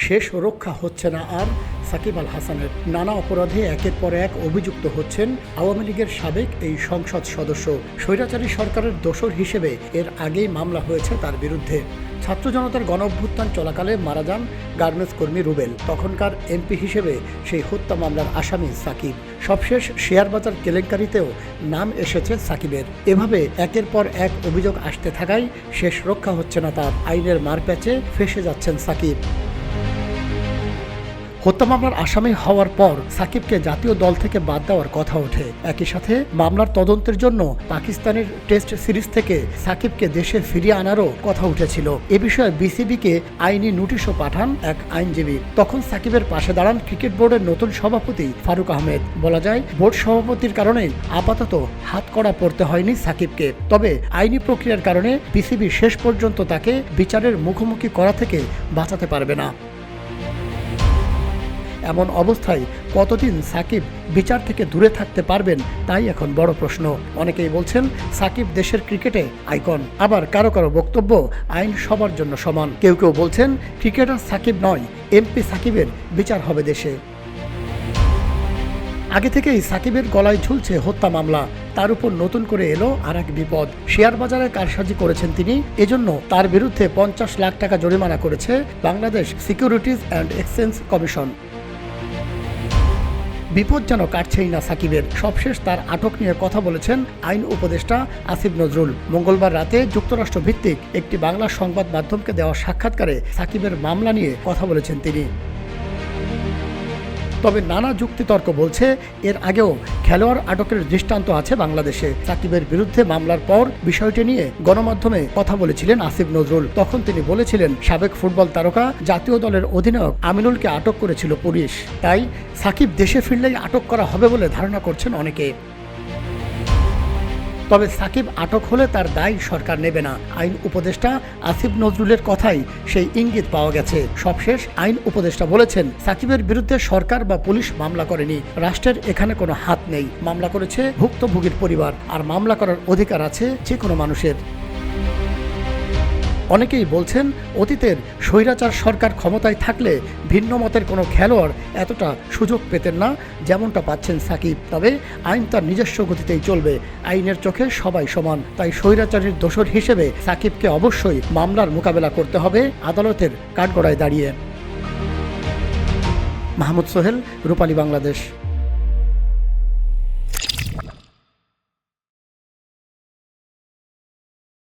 শেষ রক্ষা হচ্ছে না আর সাকিব আল হাসানের। নানা অপরাধে একের পর এক অভিযুক্ত হচ্ছেন আওয়ামী লীগের সাবেক এই সংসদ সদস্য। স্বৈরাচারী সরকারের দোসর হিসেবে এর আগেই মামলা হয়েছে তার বিরুদ্ধে। ছাত্র জনতার গণ অভ্যুত্থান চলাকালে মারা যান গার্মেন্টস কর্মী রুবেল। তখনকার এমপি হিসেবে সেই হত্যা মামলার আসামি সাকিব। সবশেষ শেয়ার বাজার কেলেঙ্কারিতেও নাম এসেছে সাকিবের। এভাবে একের পর এক অভিযোগ আসতে থাকায় শেষ রক্ষা হচ্ছে না তার। আইনের মারপ্যাচে ফেঁসে যাচ্ছেন সাকিব। হত্যা মামলার আসামি হওয়ার পর সাকিবকে জাতীয় দল থেকে বাদ দেওয়ার কথা ওঠে। একই সাথে মামলার তদন্তের জন্য পাকিস্তানের টেস্ট সিরিজ থেকে সাকিবকে দেশে ফিরিয়ে আনারও কথা উঠেছিল। এ বিষয়ে বিসিবিকে আইনি নোটিশও পাঠান এক আইনজীবী। তখন সাকিবের পাশে দাঁড়ান ক্রিকেট বোর্ডের নতুন সভাপতি ফারুক আহমেদ। বলা যায় বোর্ড সভাপতির কারণে আপাতত হাতকড়া পড়তে হয়নি সাকিবকে। তবে আইনি প্রক্রিয়ার কারণে বিসিবি শেষ পর্যন্ত তাকে বিচারের মুখোমুখি করা থেকে বাঁচাতে পারবে না। এমন অবস্থায় কতদিন সাকিব বিচার থেকে দূরে থাকতে পারবেন তাই এখন বড় প্রশ্ন। অনেকেই বলছেন সাকিব দেশের ক্রিকেটে আইকন, আবার কারো কারো বক্তব্য আইন সবার জন্য সমান। কেউ কেউ বলছেন ক্রিকেটার সাকিব নয়, এমপি সাকিবের বিচার হবে দেশে। আগে থেকেই সাকিবের গলায় ঝুলছে হত্যা মামলা। তার উপর নতুন করে এলো আর এক বিপদ। শেয়ার বাজারে কারসাজি করেছেন তিনি, এজন্য তার বিরুদ্ধে 50 লাখ টাকা জরিমানা করেছে Bangladesh securities and exchange commission. বিপদ যেন কাটছেই না সাকিবের। সবশেষ তার আটক নিয়ে কথা বলেছেন আইন উপদেষ্টা আসিফ নজরুল। মঙ্গলবার রাতে যুক্তরাষ্ট্র ভিত্তিক একটি বাংলা সংবাদ মাধ্যমকে দেওয়া সাক্ষাৎকারে সাকিবের মামলা নিয়ে কথা বলেছেন তিনি। তবে নানা যুক্তিতর্ক বলছে এর আগেও খেলোয়াড় আটকের দৃষ্টান্ত আছে বাংলাদেশে। সাকিবের বিরুদ্ধে মামলার পর বিষয়টি নিয়ে গণমাধ্যমে কথা বলেছিলেন আসিফ নজরুল। তখন তিনি বলেছিলেন সাবেক ফুটবল তারকা জাতীয় দলের অধিনায়ক আমিনুলকে আটক করেছিল পুলিশ। তাই সাকিব দেশে ফিরলেই আটক করা হবে বলে ধারণা করছেন অনেকে। তবে সাকিব আটক হলে তার দায় সরকার নেবে না। আইন উপদেষ্টা আসিফ নজরুলের কথাই সেই ইঙ্গিত পাওয়া গেছে। সবশেষ আইন উপদেষ্টা বলেছেন সাকিবের বিরুদ্ধে সরকার বা পুলিশ মামলা করেনি, রাষ্ট্রের এখানে কোনো হাত নেই। মামলা করেছে ভুক্তভোগীর পরিবার, আর মামলা করার অধিকার আছে যে কোনো মানুষের। অনেকেই বলছেন অতীতের স্বৈরাচার সরকার ক্ষমতায় থাকলে ভিন্ন মতের কোনো খেলোয়াড় এতটা সুযোগ পেতেন না যেমনটা পাচ্ছেন সাকিব। তবে আইন তার নিজস্ব গতিতেই চলবে, আইনের চোখে সবাই সমান। তাই স্বৈরাচারের দোসর হিসেবে সাকিবকে অবশ্যই মামলার মোকাবেলা করতে হবে আদালতের কাঠগড়ায় দাঁড়িয়ে। মাহমুদ সোহেল, রূপালী বাংলাদেশ।